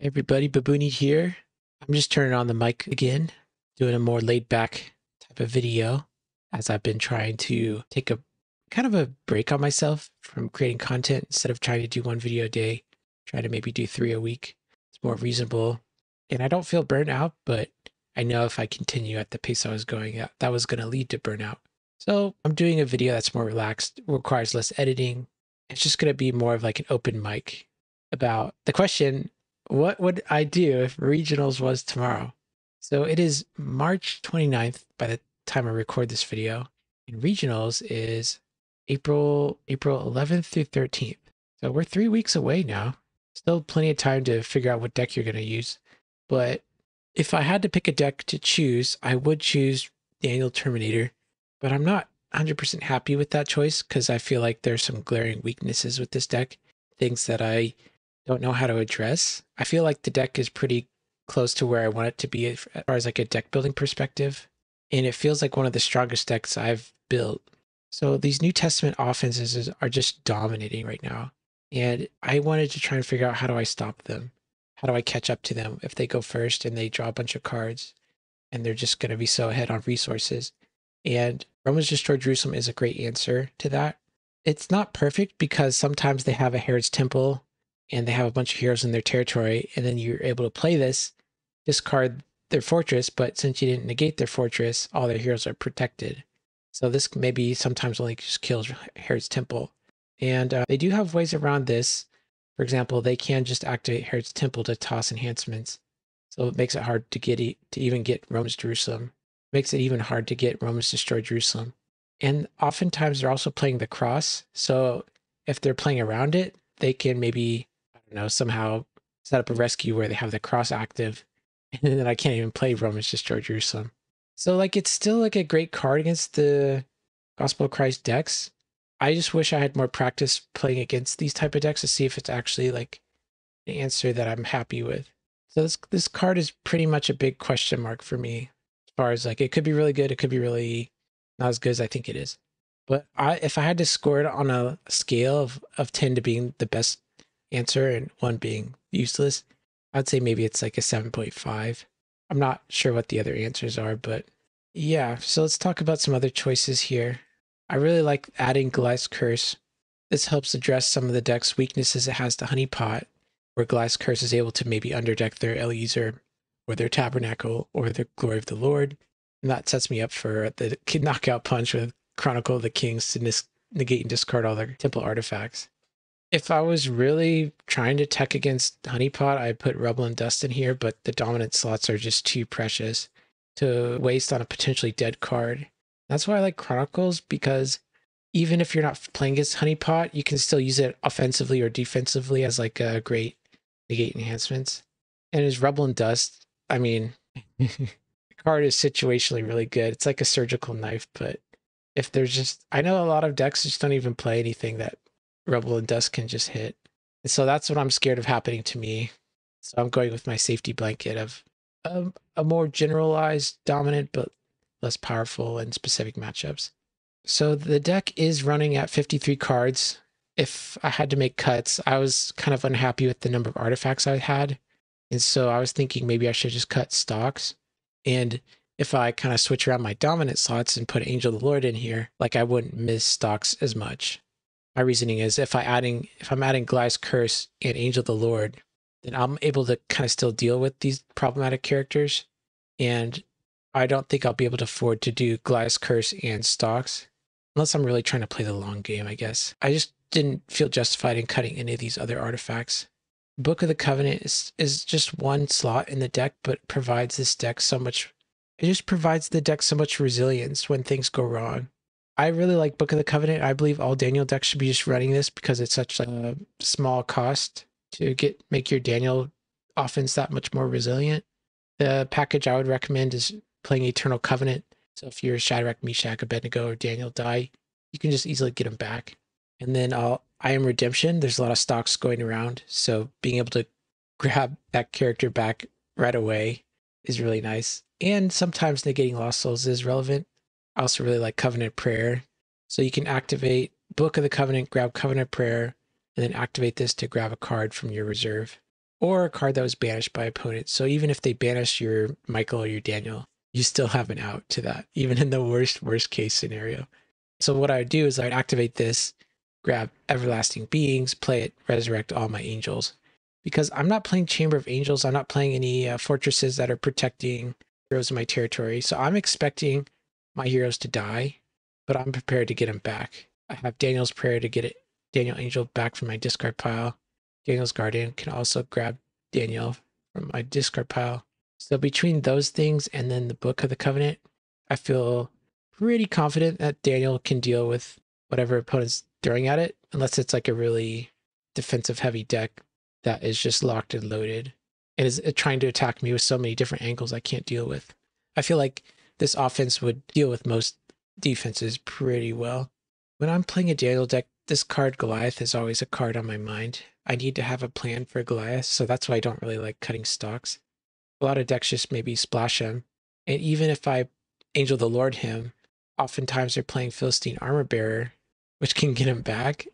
Hey everybody, Babooni here. I'm just turning on the mic again, doing a more laid back type of video as I've been trying to take a kind of a break on myself from creating content instead of trying to do one video a day, try to maybe do 3 a week. It's more reasonable. And I don't feel burnt out, but I know if I continue at the pace I was going at, that was going to lead to burnout. So I'm doing a video that's more relaxed, requires less editing. It's just going to be more of like an open mic about the question, what would I do if regionals was tomorrow? So it is March 29th by the time I record this video, and regionals is April 11th through 13th. So we're 3 weeks away now. Still plenty of time to figure out what deck you're going to use. But if I had to pick a deck to choose, I would choose Daniel Terminator. But I'm not 100% happy with that choice because I feel like there's some glaring weaknesses with this deck, things that I don't know how to address. I feel like the deck is pretty close to where I want it to be as far as like a deck building perspective. And it feels like one of the strongest decks I've built. So these New Testament offenses are just dominating right now. And I wanted to try and figure out, how do I stop them? How do I catch up to them if they go first and they draw a bunch of cards and they're just going to be so ahead on resources? And Romans Destroy Jerusalem is a great answer to that. It's not perfect because sometimes they have a Herod's Temple and they have a bunch of heroes in their territory, and then you're able to play this, discard their fortress, but since you didn't negate their fortress, all their heroes are protected. So this maybe sometimes only just kills Herod's Temple. And they do have ways around this. For example, they can just activate Herod's Temple to toss enhancements. So it makes it hard to even get Romans Jerusalem. Makes it even hard to get Romans Destroy Jerusalem. And oftentimes they're also playing the cross. So if they're playing around it, they can maybe, I don't know, somehow set up a rescue where they have the cross active, and then I can't even play Romans Destroy Jerusalem. So like, it's still like a great card against the Gospel of Christ decks. I just wish I had more practice playing against these type of decks to see if it's actually like an answer that I'm happy with. So this card is pretty much a big question mark for me, as far as like, it could be really good, it could be really not as good as I think it is. But if I had to score it on a scale of 10 to being the best answer and 1 being useless, I'd say maybe it's like a 7.5. I'm not sure what the other answers are, but yeah. So let's talk about some other choices here. I really like adding Goliath's Curse. This helps address some of the deck's weaknesses it has to Honeypot, where Goliath's Curse is able to maybe underdeck their Eliezer or their Tabernacle or their Glory of the Lord. And that sets me up for the knockout punch with Chronicle of the Kings to negate and discard all their temple artifacts. If I was really trying to tech against Honeypot, I'd put Rubble and Dust in here, but the dominant slots are just too precious to waste on a potentially dead card. That's why I like Chronicles, because even if you're not playing against Honeypot, you can still use it offensively or defensively as like a great negate enhancements. And as Rubble and Dust, I mean, the card is situationally really good. It's like a surgical knife, but if there's just, I know a lot of decks just don't even play anything that Rubble and Dust can just hit. And so that's what I'm scared of happening to me. So I'm going with my safety blanket of a more generalized dominant, but less powerful in specific matchups. So the deck is running at 53 cards. If I had to make cuts, I was kind of unhappy with the number of artifacts I had. And so I was thinking maybe I should just cut stocks. And if I kind of switch around my dominant slots and put Angel of the Lord in here, like, I wouldn't miss stocks as much. My reasoning is if I'm adding Goliath's Curse and Angel of the Lord, then I'm able to kind of still deal with these problematic characters. And I don't think I'll be able to afford to do Goliath's Curse and stocks, unless I'm really trying to play the long game, I guess. I just didn't feel justified in cutting any of these other artifacts. Book of the Covenant is just one slot in the deck, but provides this deck so much. It just provides the deck so much resilience when things go wrong. I really like Book of the Covenant. I believe all Daniel decks should be just running this because it's such a small cost to make your Daniel offense that much more resilient. The package I would recommend is playing Eternal Covenant. So if you're Shadrach, Meshach, Abed-nego, or Daniel die, you can just easily get them back. And then I Am Redemption. There's a lot of stocks going around, so being able to grab that character back right away is really nice. And sometimes negating Lost Souls is relevant. I also really like Covenant Prayer. So you can activate Book of the Covenant, grab Covenant Prayer, and then activate this to grab a card from your reserve. or a card that was banished by opponents. So even if they banish your Michael or your Daniel, you still have an out to that, even in the worst case scenario. So what I would do is I'd activate this, grab Everlasting Beings, play it, resurrect all my angels. Because I'm not playing Chamber of Angels, I'm not playing any fortresses that are protecting heroes in my territory. So I'm expecting my heroes to die, but I'm prepared to get them back. I have Daniel's Prayer to get it, Daniel Angel back from my discard pile. Daniel's Guardian can also grab Daniel from my discard pile. So between those things and then the Book of the Covenant, I feel pretty confident that Daniel can deal with whatever opponent's throwing at it, unless it's like a really defensive heavy deck that is just locked and loaded and is trying to attack me with so many different angles I can't deal with. I feel like this offense would deal with most defenses pretty well. When I'm playing a Daniel deck, this card Goliath is always a card on my mind. I need to have a plan for Goliath, so that's why I don't really like cutting stocks. A lot of decks just maybe splash him, and even if I Angel the Lord him, oftentimes they're playing Philistine Armor Bearer, which can get him back.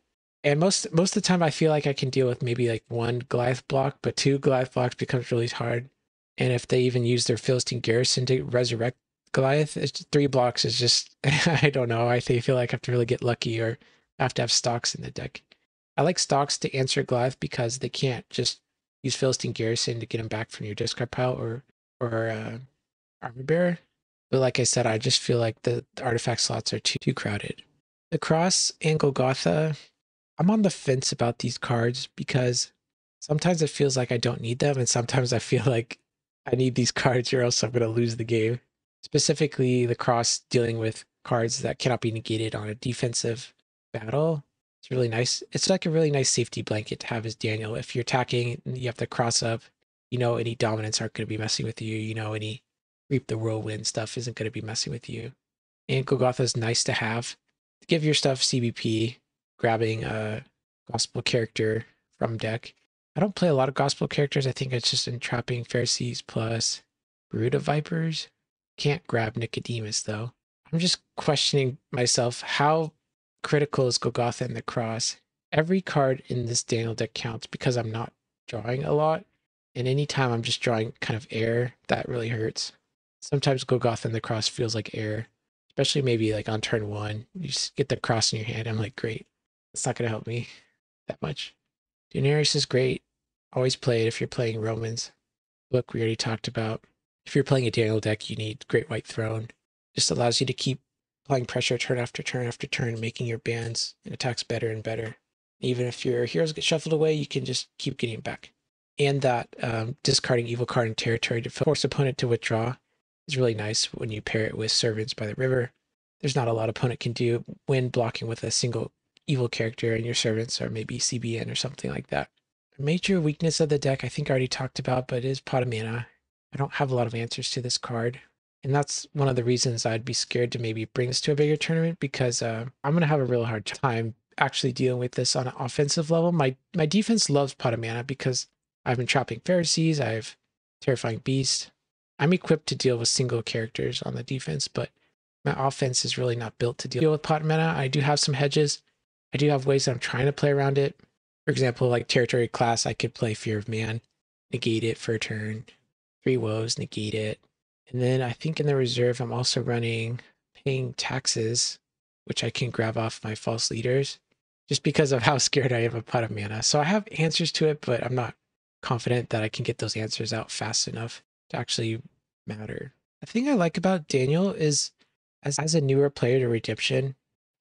And most of the time I feel like I can deal with maybe like one Goliath block, but two Goliath blocks becomes really hard. And if they even use their Philistine Garrison to resurrect Goliath, it's 3 blocks is just, I don't know. I feel like I have to really get lucky or I have to have stocks in the deck. I like stocks to answer Goliath because they can't just use Philistine Garrison to get him back from your discard pile or Armor Bearer. But like I said, I just feel like the artifact slots are too crowded. The Cross and Golgotha, I'm on the fence about these cards because sometimes it feels like I don't need them, and sometimes I feel like I need these cards or else I'm going to lose the game. Specifically, the Cross dealing with cards that cannot be negated on a defensive battle. It's really nice. It's like a really nice safety blanket to have as Daniel. If you're attacking, you have to cross up. You know any dominants aren't going to be messing with you. You know any Reap the Whirlwind stuff isn't going to be messing with you. And Golgotha is nice to have. To give your stuff CBP, grabbing a gospel character from deck. I don't play a lot of gospel characters. I think it's just Entrapping Pharisees plus Brood of Vipers. Can't grab Nicodemus though. I'm just questioning myself, how critical is Golgotha and the Cross? Every card in this Daniel deck counts because I'm not drawing a lot. And anytime I'm just drawing kind of air, that really hurts. Sometimes Golgotha and the Cross feels like air, especially maybe like on turn 1. You just get the cross in your hand. I'm like, great. It's not going to help me that much. Daenerys is great. Always play it if you're playing Romans. Book we already talked about. If you're playing a Daniel deck, you need Great White Throne. Just allows you to keep applying pressure turn after turn after turn, making your bands and attacks better and better. Even if your heroes get shuffled away, you can just keep getting back. And that discarding evil card in territory to force opponent to withdraw is really nice when you pair it with Servants by the River. There's not a lot opponent can do when blocking with a single evil character, and your servants are maybe CBN or something like that. A major weakness of the deck I think I already talked about, but it is Pot of Mana. I don't have a lot of answers to this card. And that's one of the reasons I'd be scared to maybe bring this to a bigger tournament, because I'm going to have a real hard time actually dealing with this on an offensive level. My defense loves Pot of Mana because I've been trapping Pharisees, I have Terrifying Beast. I'm equipped to deal with single characters on the defense, but my offense is really not built to deal with Pot of Mana. I do have some hedges. I do have ways that I'm trying to play around it. For example, like Territory Class, I could play Fear of Man, negate it for a turn. 3 Woes, negate it. And then I think in the reserve, I'm also running Paying Taxes, which I can grab off my False Leaders, just because of how scared I am of Pot of Mana. So I have answers to it, but I'm not confident that I can get those answers out fast enough to actually matter. The thing I like about Daniel is, as a newer player to Redemption,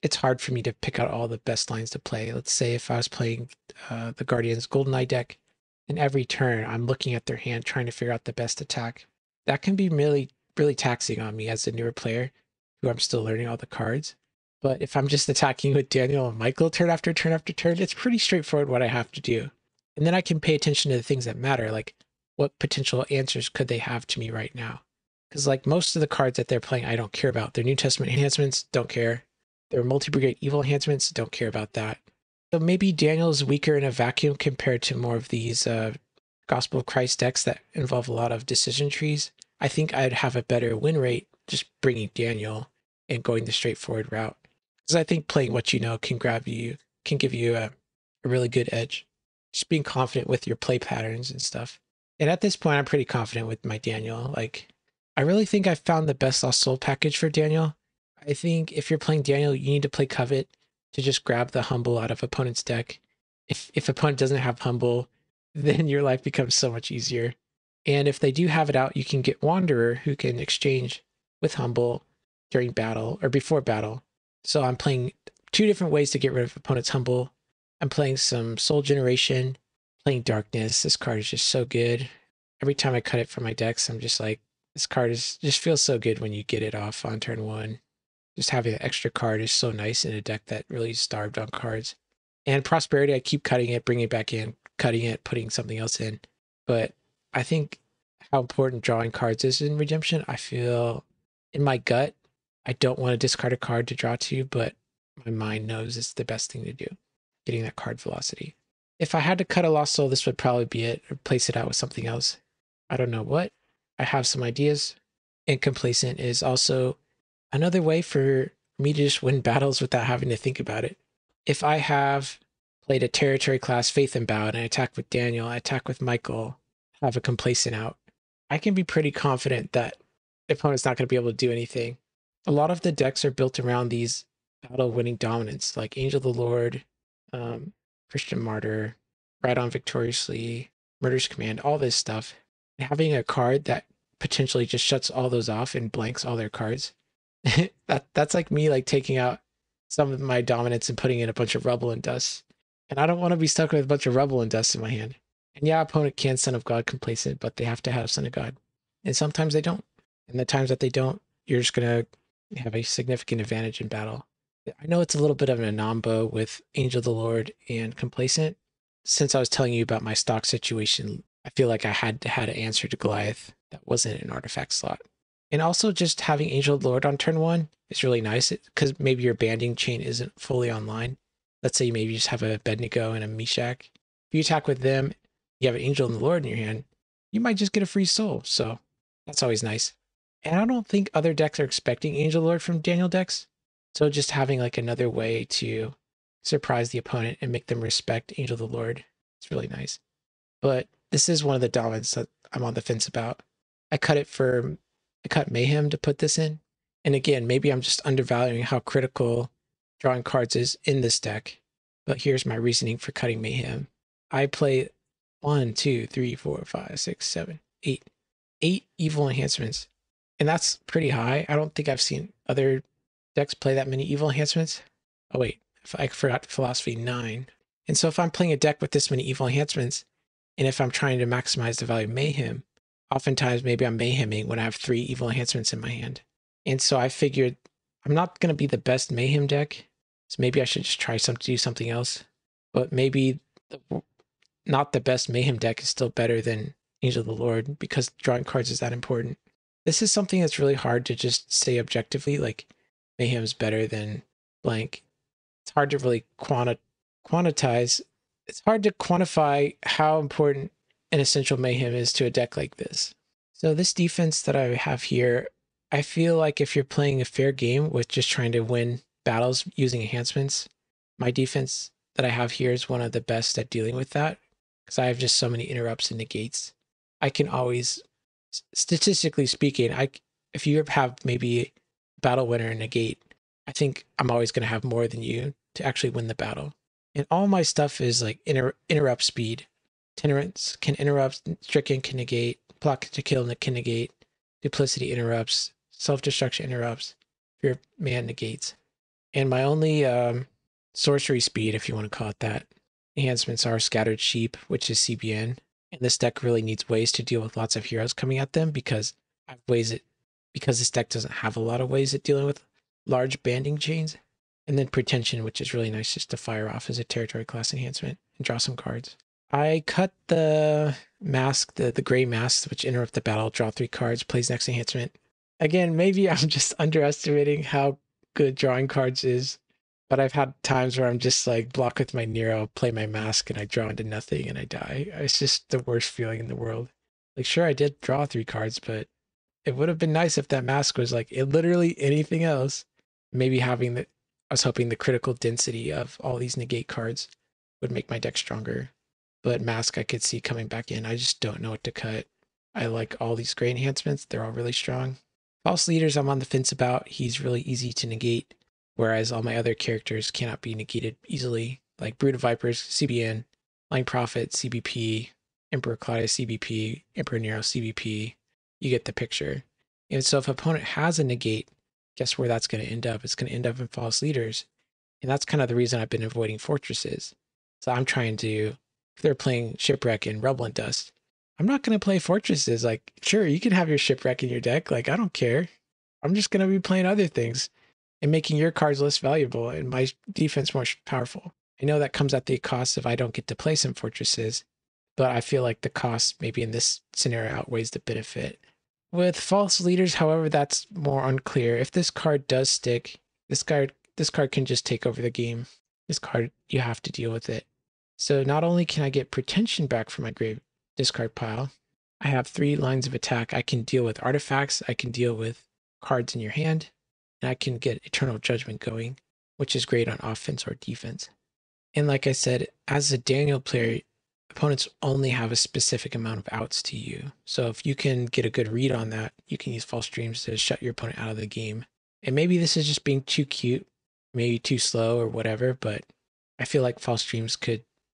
it's hard for me to pick out all the best lines to play. Let's say if I was playing the Guardians Goldeneye deck, and every turn I'm looking at their hand trying to figure out the best attack. That can be really, really taxing on me as a newer player who I'm still learning all the cards. But if I'm just attacking with Daniel and Michael turn after turn after turn, it's pretty straightforward what I have to do. And then I can pay attention to the things that matter, like what potential answers could they have to me right now? Because like most of the cards that they're playing, I don't care about. Their New Testament enhancements, don't care. Their Multi-Brigade Evil enhancements, don't care about that. So maybe Daniel's weaker in a vacuum compared to more of these Gospel of Christ decks that involve a lot of decision trees. I think I'd have a better win rate just bringing Daniel and going the straightforward route. Because I think playing what you know can give you a really good edge. just being confident with your play patterns and stuff. And at this point, I'm pretty confident with my Daniel. Like, I really think I found the best Lost Soul package for Daniel. I think if you're playing Daniel, you need to play Covet to just grab the Humble out of opponent's deck. If opponent doesn't have Humble, then your life becomes so much easier. And if they do have it out, you can get Wanderer, who can exchange with Humble during battle or before battle. So I'm playing two different ways to get rid of opponent's Humble. I'm playing some Soul Generation, playing Darkness. This card is just so good. Every time I cut it from my decks, I'm just like, this card just feels so good when you get it off on turn one. Just having an extra card is so nice in a deck that really starved on cards. And Prosperity, I keep cutting it, bringing it back in, cutting it, putting something else in. But I think how important drawing cards is in Redemption. I feel in my gut, I don't want to discard a card to draw two, but my mind knows it's the best thing to do, getting that card velocity. If I had to cut a Lost Soul, this would probably be it, replace it out with something else. I don't know what. I have some ideas. And Complacent is also another way for me to just win battles without having to think about it. If I have played a territory class Faith and Bow and I attack with Daniel, I attack with Michael, have a Complacent out, I can be pretty confident that the opponent's not going to be able to do anything. A lot of the decks are built around these battle-winning dominants, like Angel of the Lord, Christian Martyr, Ride On Victoriously, Murder's Command, all this stuff. And having a card that potentially just shuts all those off and blanks all their cards, that's like me like taking out some of my dominance and putting in a bunch of Rubble and Dust. And I don't want to be stuck with a bunch of Rubble and Dust in my hand. And yeah, opponent can Son of God Complacent, but they have to have Son of God. And sometimes they don't. And the times that they don't, you're just going to have a significant advantage in battle. I know it's a little bit of an anombo with Angel of the Lord and Complacent. Since I was telling you about my stock situation, I feel like I had to answer to Goliath that wasn't an artifact slot. And also just having Angel of the Lord on turn one is really nice because maybe your banding chain isn't fully online. Let's say you maybe just have a Abed-nego and a Meshach. If you attack with them, you have an Angel of the Lord in your hand, you might just get a free soul. So that's always nice. And I don't think other decks are expecting Angel of the Lord from Daniel decks. So just having like another way to surprise the opponent and make them respect Angel of the Lord, it's really nice. But this is one of the dominants that I'm on the fence about. I cut Mayhem to put this in. And again, maybe I'm just undervaluing how critical drawing cards is in this deck. But here's my reasoning for cutting Mayhem. I play 1, 2, 3, 4, 5, 6, 7, 8. 8 evil enhancements. And that's pretty high. I don't think I've seen other decks play that many evil enhancements. Oh wait, I forgot Philosophy 9. And so if I'm playing a deck with this many evil enhancements, and if I'm trying to maximize the value of Mayhem, oftentimes maybe I'm Mayheming when I have 3 evil enhancements in my hand. And so I figured I'm not going to be the best Mayhem deck, so maybe I should just try to do something else. But maybe not the best Mayhem deck is still better than Angel of the Lord because drawing cards is that important. This is something that's really hard to just say objectively, like Mayhem's better than blank. It's hard to really quantize. It's hard to quantify how important an essential Mayhem is to a deck like this. So this defense that I have here, I feel like if you're playing a fair game with just trying to win battles using enhancements, my defense that I have here is one of the best at dealing with that because I have just so many interrupts and negates. I can always, statistically speaking, if you have maybe battle winner and negate, I think I'm always going to have more than you to actually win the battle. And all my stuff is like interrupt speed. Tenerants can interrupt, stricken can negate, plot to kill can negate, duplicity interrupts, self-destruction interrupts, fear man negates. And my only sorcery speed, if you want to call it that, enhancements are Scattered Sheep, which is CBN. And this deck really needs ways to deal with lots of heroes coming at them because this deck doesn't have a lot of ways at dealing with large banding chains. And then Pretension, which is really nice just to fire off as a territory class enhancement and draw some cards. I cut the mask, the gray mask, which interrupt the battle, draw 3 cards, plays next enhancement. Again, maybe I'm just underestimating how good drawing cards is, but I've had times where I'm just like block with my Nero, play my mask, and I draw into nothing and I die. It's just the worst feeling in the world. Like, sure, I did draw 3 cards, but it would have been nice if that mask was like literally anything else. Maybe I was hoping the critical density of all these negate cards would make my deck stronger. but Mask I could see coming back in. I just don't know what to cut. I like all these gray enhancements. They're all really strong. False Leaders I'm on the fence about. He's really easy to negate, whereas all my other characters cannot be negated easily, like Brood of Vipers, CBN, Lying Prophet, CBP, Emperor Claudius, CBP, Emperor Nero, CBP. You get the picture. And so if an opponent has a negate, guess where that's going to end up? It's going to end up in False Leaders. And that's kind of the reason I've been avoiding Fortresses. So I'm trying to, if they're playing Shipwreck and Rubble and Dust, I'm not going to play Fortresses. Like, sure, you can have your Shipwreck in your deck. Like, I don't care. I'm just going to be playing other things and making your cards less valuable and my defense more powerful. I know that comes at the cost if I don't get to play some Fortresses, but I feel like the cost maybe in this scenario outweighs the benefit. With False Leaders, however, that's more unclear. If this card does stick, this card can just take over the game. This card, you have to deal with it. So not only can I get Pretension back from my grave discard pile, I have 3 lines of attack. I can deal with artifacts, I can deal with cards in your hand, and I can get Eternal Judgment going, which is great on offense or defense. And like I said, as a Daniel player, opponents only have a specific amount of outs to you. So if you can get a good read on that, you can use False Dreams to shut your opponent out of the game. And maybe this is just being too cute, maybe too slow or whatever, but I feel like False Dreams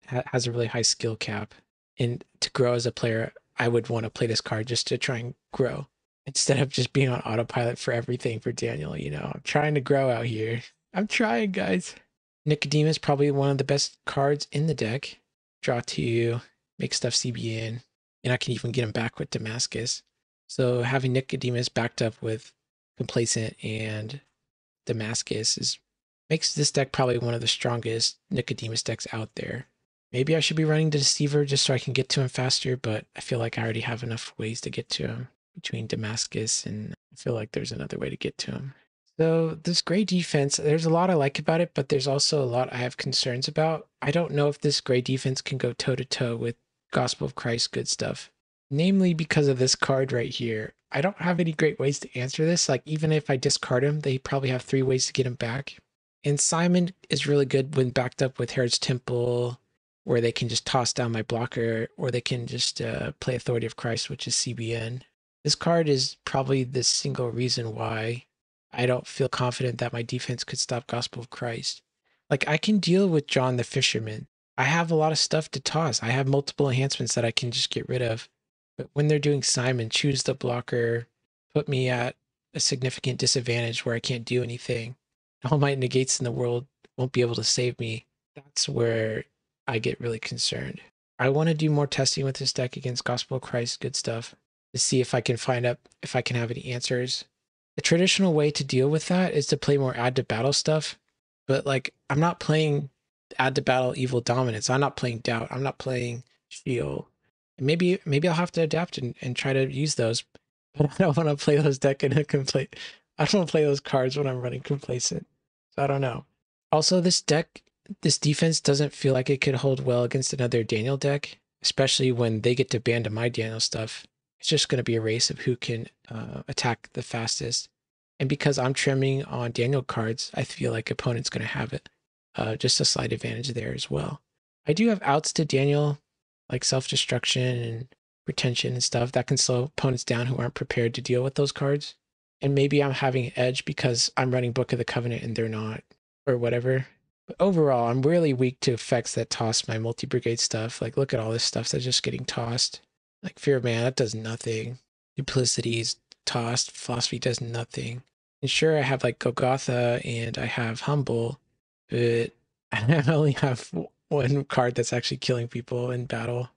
has a really high skill cap. And to grow as a player, I would want to play this card just to try and grow instead of just being on autopilot for everything for Daniel. You know, I'm trying to grow out here. I'm trying, guys. Nicodemus, probably one of the best cards in the deck. Draw 2, make stuff CBN, and I can even get him back with Damascus. So having Nicodemus backed up with Complacent and Damascus makes this deck probably one of the strongest Nicodemus decks out there. Maybe I should be running the Deceiver just so I can get to him faster, but I feel like I already have enough ways to get to him between Damascus, and I feel like there's another way to get to him. So this gray defense, there's a lot I like about it, but there's also a lot I have concerns about. I don't know if this gray defense can go toe-to-toe with Gospel of Christ good stuff. Namely because of this card right here. I don't have any great ways to answer this. Like, even if I discard him, they probably have 3 ways to get him back. And Simon is really good when backed up with Herod's Temple, where they can just toss down my blocker, or they can just play Authority of Christ, which is CBN. This card is probably the single reason why I don't feel confident that my defense could stop Gospel of Christ. Like, I can deal with John the Fisherman. I have a lot of stuff to toss. I have multiple enhancements that I can just get rid of. But when they're doing Simon, choose the blocker, put me at a significant disadvantage where I can't do anything. All my negates in the world won't be able to save me. That's where I get really concerned. I want to do more testing with this deck against Gospel of Christ good stuff to see if I can find out if I can have any answers. The traditional way to deal with that is to play more add to battle stuff, but like, I'm not playing add to battle evil dominance. I'm not playing doubt. I'm not playing shield. And maybe I'll have to adapt and try to use those, but I don't want to play those deck in a complete. I don't want to play those cards when I'm running Complacent. So I don't know. Also, this defense doesn't feel like it could hold well against another Daniel deck, especially when they get to ban to my Daniel stuff. It's just going to be a race of who can attack the fastest. And because I'm trimming on Daniel cards, I feel like opponent's going to have it. Just a slight advantage there as well. I do have outs to Daniel, like self-destruction and retention and stuff that can slow opponents down who aren't prepared to deal with those cards. And maybe I'm having an edge because I'm running Book of the Covenant and they're not, or whatever. But overall, I'm really weak to effects that toss my multi-brigade stuff. Like, look at all this stuff that's just getting tossed. Like Fear of Man, that does nothing. Duplicity is tossed. Philosophy does nothing. And sure, I have like Golgotha and I have Humble, but I only have one card that's actually killing people in battle.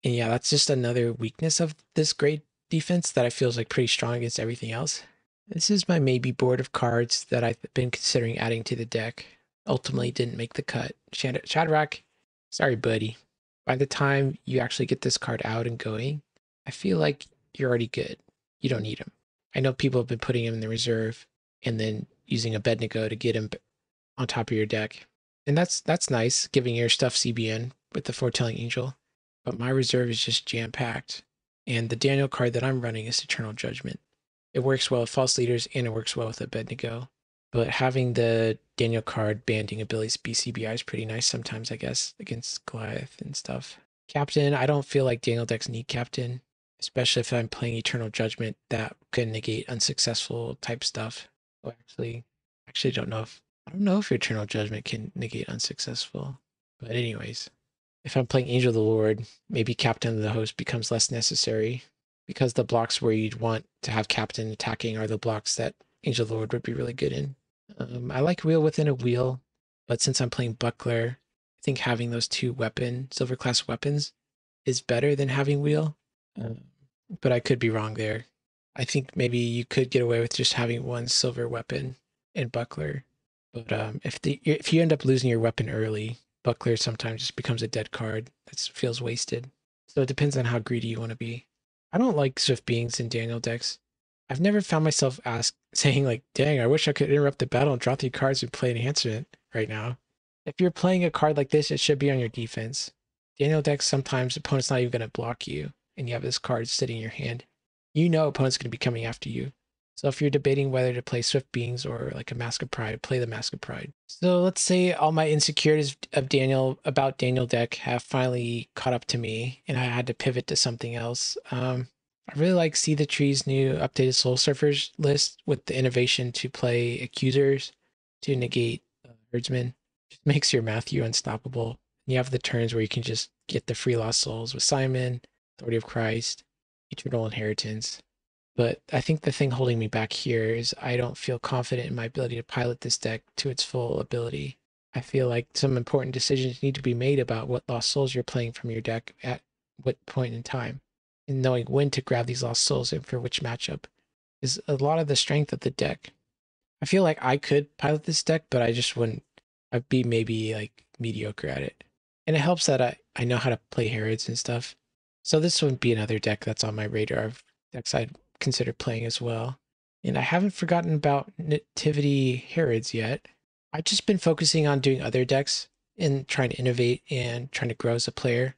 And yeah, that's just another weakness of this great defense that I feel is like pretty strong against everything else. This is my maybe board of cards that I've been considering adding to the deck. Ultimately didn't make the cut. Shadrach, sorry buddy. By the time you actually get this card out and going, I feel like you're already good. You don't need him. I know people have been putting him in the reserve and then using Abed-nego to get him on top of your deck. And that's nice, giving your stuff CBN with the Foretelling Angel. But my reserve is just jam-packed. And the Daniel card that I'm running is Eternal Judgment. It works well with False Leaders and it works well with Abed-nego. But having the Daniel card banding abilities BCBI is pretty nice sometimes, I guess, against Goliath and stuff. Captain, I don't feel like Daniel decks need Captain, especially if I'm playing Eternal Judgment that can negate unsuccessful type stuff. Oh, actually I don't know if Eternal Judgment can negate unsuccessful. But anyways, if I'm playing Angel of the Lord, maybe Captain of the Host becomes less necessary because the blocks where you'd want to have Captain attacking are the blocks that Angel of the Lord would be really good in. I like Wheel within a Wheel, but since I'm playing Buckler, I think having those two silver class weapons is better than having Wheel. But I could be wrong there. I think maybe you could get away with just having one silver weapon in Buckler. But if you end up losing your weapon early, Buckler sometimes just becomes a dead card that feels wasted. So it depends on how greedy you want to be. I don't like Swift Beings in Daniel decks. I've never found myself saying like, dang, I wish I could interrupt the battle and draw 3 cards and play Enhancement right now. If you're playing a card like this, it should be on your defense. Daniel decks, sometimes opponent's not even going to block you, and you have this card sitting in your hand. You know opponent's going to be coming after you. So if you're debating whether to play Swift Beings or like a Mask of Pride, play the Mask of Pride. So let's say all my insecurities about Daniel deck have finally caught up to me, and I had to pivot to something else. I really like See the Tree's new updated Soul Surfers list with the innovation to play Accusers to negate Herdsman. It makes your Matthew unstoppable. You have the turns where you can just get the free Lost Souls with Simon, Authority of Christ, Eternal Inheritance. But I think the thing holding me back here is I don't feel confident in my ability to pilot this deck to its full ability. I feel like some important decisions need to be made about what Lost Souls you're playing from your deck at what point in time. And knowing when to grab these Lost Souls and for which matchup is a lot of the strength of the deck. I feel like I could pilot this deck, but I just wouldn't. I'd be maybe like mediocre at it. And it helps that I know how to play Herods and stuff. So this would be another deck that's on my radar of decks I'd consider playing as well. And I haven't forgotten about Nativity Herods yet. I've just been focusing on doing other decks and trying to innovate and trying to grow as a player.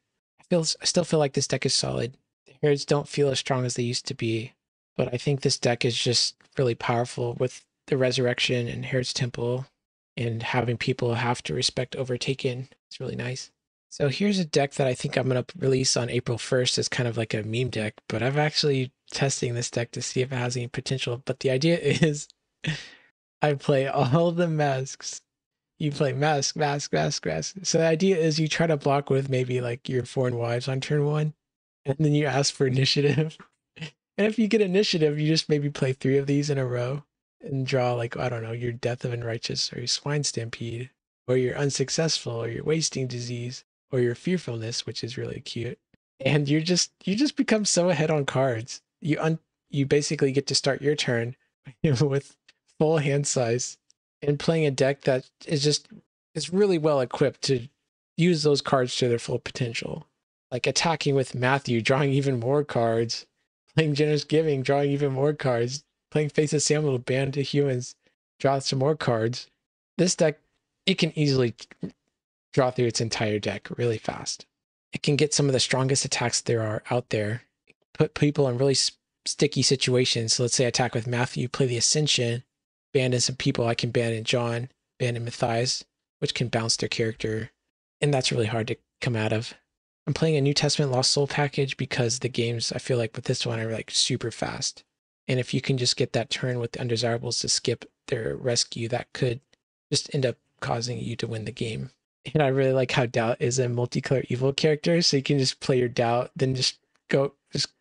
I still feel like this deck is solid. The Herods don't feel as strong as they used to be, but I think this deck is just really powerful with the Resurrection and Herod's Temple, and having people have to respect Overtaken. It's really nice. So here's a deck that I think I'm going to release on April 1st as kind of like a meme deck, but I'm actually testing this deck to see if it has any potential. But the idea is I play all the masks. You play mask. So the idea is you try to block with maybe like your Foreign Wives on turn 1, and then you ask for initiative. And if you get initiative, you just maybe play 3 of these in a row and draw like, I don't know, your Death of Unrighteous or your Swine Stampede or your Unsuccessful or your Wasting Disease or your Fearfulness, which is really cute. And you just become so ahead on cards. You basically get to start your turn with full hand size and playing a deck that is really well equipped to use those cards to their full potential. Like attacking with Matthew, drawing even more cards, playing Generous Giving, drawing even more cards, playing Face of Samuel to ban to humans, draw some more cards. This deck, it can easily draw through its entire deck really fast. It can get some of the strongest attacks there are out there, put people in really sticky situations. So let's say I attack with Matthew, play the Ascension, ban in some people I can ban in John, ban in Matthias, which can bounce their character. And that's really hard to come out of. I'm playing a New Testament Lost Soul package because the games, I feel like with this one, are like super fast. And if you can just get that turn with the undesirables to skip their rescue, that could just end up causing you to win the game. And I really like how Doubt is a multicolor evil character, so you can just play your Doubt, then just go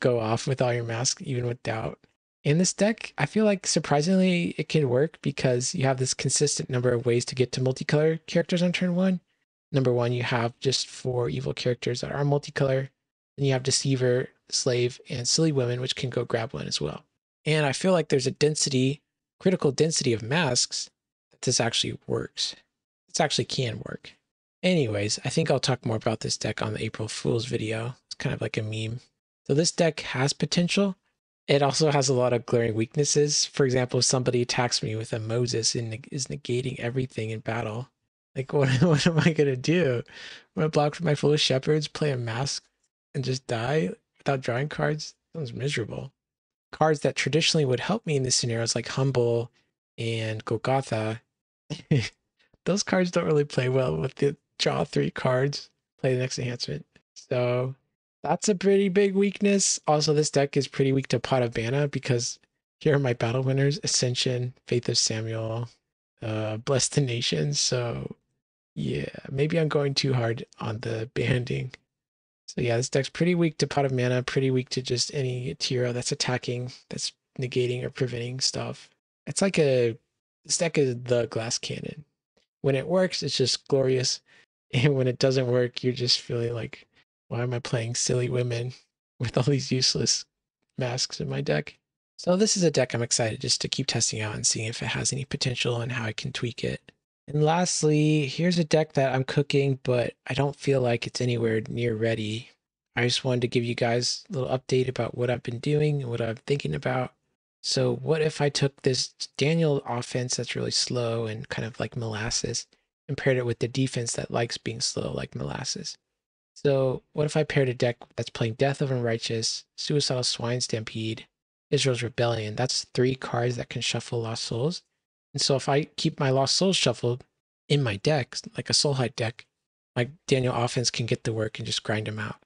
off with all your masks, even with Doubt. In this deck, I feel like surprisingly it can work because you have this consistent number of ways to get to multicolor characters on turn 1. Number 1, you have just 4 evil characters that are multicolor. Then you have Deceiver, Slave, and Silly Women, which can go grab one as well. And I feel like there's a critical density of masks that this actually works. This actually can work. Anyways, I think I'll talk more about this deck on the April Fool's video. It's kind of like a meme. So this deck has potential. It also has a lot of glaring weaknesses. For example, if somebody attacks me with a Moses and is negating everything in battle, like what am I going to do? I'm going to block for my Foolish Shepherds, play a mask, and just die without drawing cards? Sounds miserable. Cards that traditionally would help me in this scenarios like Humble and Golgotha, those cards don't really play well with the draw 3 cards, play the next enhancement. So that's a pretty big weakness. Also, this deck is pretty weak to Pot of Mana because here are my battle winners: Ascension, Faith of Samuel, Bless the Nations. So yeah, maybe I'm going too hard on the banding. So yeah, this deck's pretty weak to Pot of Mana, pretty weak to just any hero that's attacking, that's negating or preventing stuff. It's like this deck is the glass cannon. When it works, it's just glorious. And when it doesn't work, you're just feeling like, why am I playing silly women with all these useless masks in my deck? So this is a deck I'm excited just to keep testing out and seeing if it has any potential and how I can tweak it. And lastly, here's a deck that I'm cooking, but I don't feel like it's anywhere near ready. I just wanted to give you guys a little update about what I've been doing and what I'm thinking about. So what if I took this Daniel offense that's really slow and kind of like molasses and paired it with the defense that likes being slow like molasses? So what if I paired a deck that's playing Death of Unrighteous, Suicidal Swine Stampede, Israel's Rebellion? That's 3 cards that can shuffle Lost Souls. And so if I keep my Lost Souls shuffled in my deck, like a Soulhide deck, my Daniel offense can get the work and just grind them out.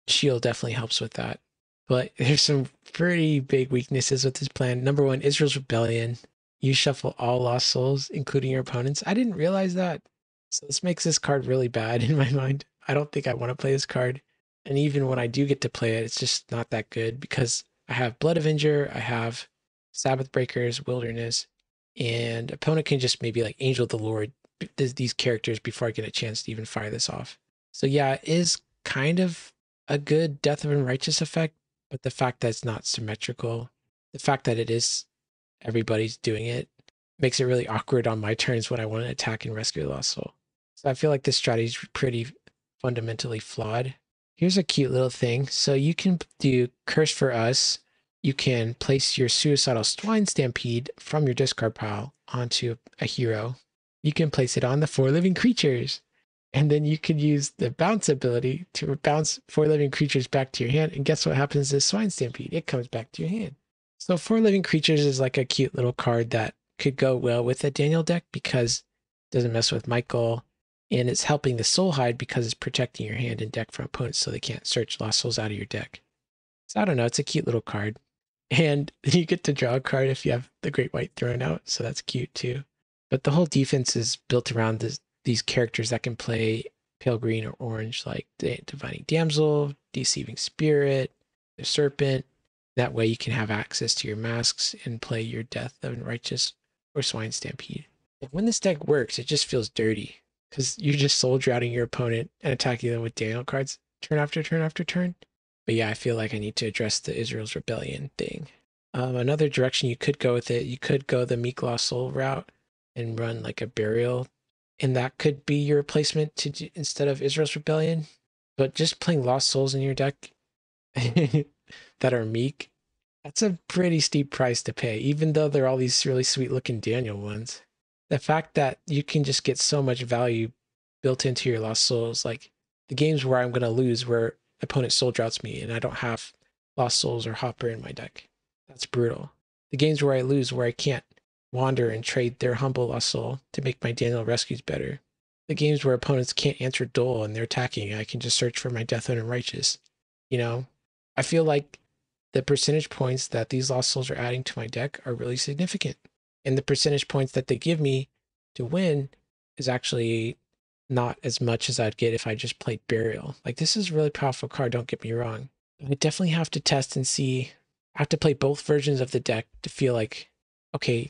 Shield definitely helps with that. But there's some pretty big weaknesses with this plan. Number 1, Israel's Rebellion. You shuffle all Lost Souls, including your opponents. I didn't realize that. So this makes this card really bad in my mind. I don't think I want to play this card. And even when I do get to play it, it's just not that good because I have Blood Avenger, I have Sabbath Breakers, Wilderness, and opponent can just maybe like Angel of the Lord these characters before I get a chance to even fire this off. So yeah, it is kind of a good Death of Unrighteous effect, but the fact that it's not symmetrical, the fact that it is everybody's doing it, makes it really awkward on my turns when I want to attack and rescue the Lost Soul. So I feel like this strategy is pretty fundamentally flawed. Here's a cute little thing. So you can do Curse for Us. You can place your Suicidal Swine Stampede from your discard pile onto a hero. You can place it on the 4 living creatures. And then you could use the bounce ability to bounce 4 living creatures back to your hand. And guess what happens to the Swine Stampede? It comes back to your hand. So 4 living creatures is like a cute little card that could go well with a Daniel deck because it doesn't mess with Michael. And it's helping the Soulhide because it's protecting your hand and deck from opponents so they can't search Lost Souls out of your deck. So I don't know, it's a cute little card. And you get to draw a card if you have the Great White Throne out, so that's cute too. But the whole defense is built around these characters that can play pale green or orange, like the Divining Damsel, Deceiving Spirit, the Serpent. That way you can have access to your masks and play your Death of Unrighteous or Swine Stampede. And when this deck works, it just feels dirty because you're just soul droughting your opponent and attacking them with Daniel cards turn after turn after turn. But yeah, I feel like I need to address the Israel's Rebellion thing. Another direction you could go with it, you could go the Meek Lost Soul route and run like a Burial. And that could be your replacement to instead of Israel's Rebellion. But just playing Lost Souls in your deck that are meek, that's a pretty steep price to pay, even though they're all these really sweet looking Daniel ones. The fact that you can just get so much value built into your Lost Souls, like the games where I'm going to lose where opponent soul droughts me and I don't have Lost Souls or Hopper in my deck. That's brutal. The games where I lose where I can't wander and trade their humble Lost Soul to make my Daniel rescues better. The games where opponents can't answer Dole and they're attacking, I can just search for my Death of Unrighteous. You know, I feel like the percentage points that these Lost Souls are adding to my deck are really significant. And the percentage points that they give me to win is actually not as much as I'd get if I just played Burial. Like, this is a really powerful card, don't get me wrong. I definitely have to test and see. I have to play both versions of the deck to feel like, okay,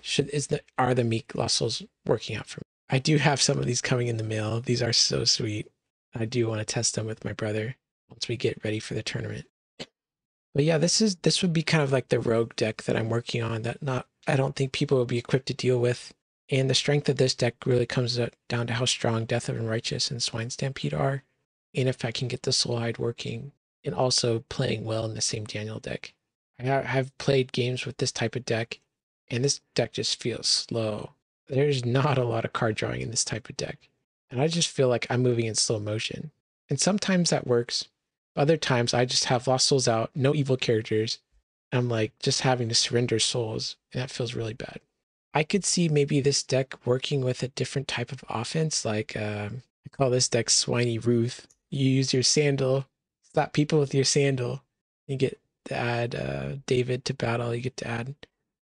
are the Meek Lost Souls working out for me? I do have some of these coming in the mail. These are so sweet. I do want to test them with my brother once we get ready for the tournament. But yeah, this would be kind of like the rogue deck that I'm working on that I don't think people will be equipped to deal with. And the strength of this deck really comes down to how strong Death of Unrighteous and Swine Stampede are, and if I can get the Soulhide working, and also playing well in the same Daniel deck. I have played games with this type of deck, and this deck just feels slow. There's not a lot of card drawing in this type of deck, and I just feel like I'm moving in slow motion. And sometimes that works. Other times I just have Lost Souls out, no evil characters. I'm like just having to surrender souls, and that feels really bad. I could see maybe this deck working with a different type of offense, like I call this deck Swiney Ruth. You use your Sandal slap people with your sandal. You get to add David to battle. You get to add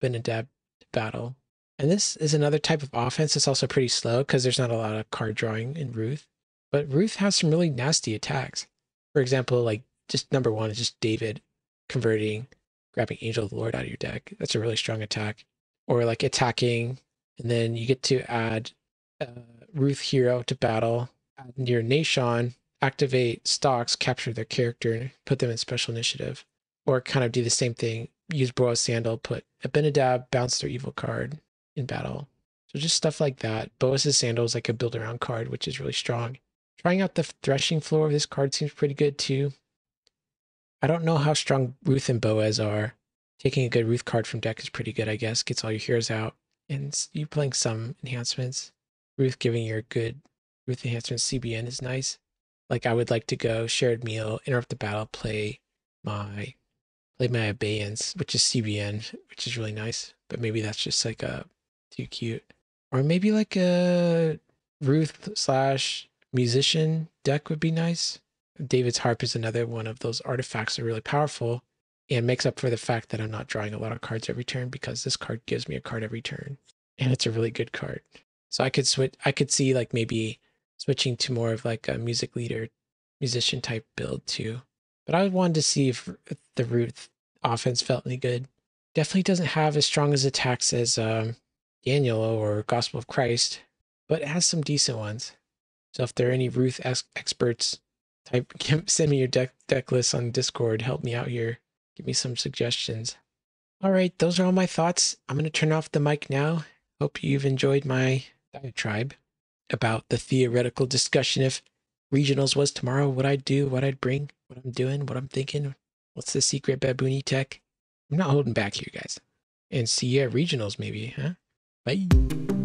Abed-nego to battle. And this is another type of offense. It's also pretty slow because there's not a lot of card drawing in Ruth. But Ruth has some really nasty attacks. For example, like just number one is just David converting, grabbing Angel of the Lord out of your deck. That's a really strong attack. Or like attacking, and then you get to add Ruth Hero to battle. Add your Nashon, activate stocks, capture their character, put them in special initiative. Or kind of do the same thing. Use Boa's Sandal, put Abed-nego, bounce their evil card in battle. So just stuff like that. Boas's Sandal is like a build around card, which is really strong. Trying out the threshing floor of this card seems pretty good too. I don't know how strong Ruth and Boaz are. Taking a good Ruth card from deck is pretty good, I guess. Gets all your heroes out. And you playing some enhancements. Ruth giving your good Ruth enhancements CBN is nice. Like I would like to go shared meal, interrupt the battle, play my abeyance, which is CBN, which is really nice. But maybe that's just like a too cute. Or maybe like a Ruth / musician deck would be nice. David's harp is another one of those artifacts that are really powerful and makes up for the fact that I'm not drawing a lot of cards every turn because this card gives me a card every turn. And it's a really good card. So I could see like maybe switching to more of like a music leader, musician type build too. But I wanted to see if the Ruth offense felt any good. Definitely doesn't have as strong as attacks as Daniel or Gospel of Christ, but it has some decent ones. So if there are any Ruth experts, send me your deck list on Discord. Help me out here. Give me some suggestions. All right, those are all my thoughts. I'm going to turn off the mic now. Hope you've enjoyed my diatribe about the theoretical discussion. If regionals was tomorrow, what I'd do, what I'd bring, what I'm doing, what I'm thinking, what's the secret baboony tech. I'm not holding back here, guys. And see you at regionals maybe, huh? Bye.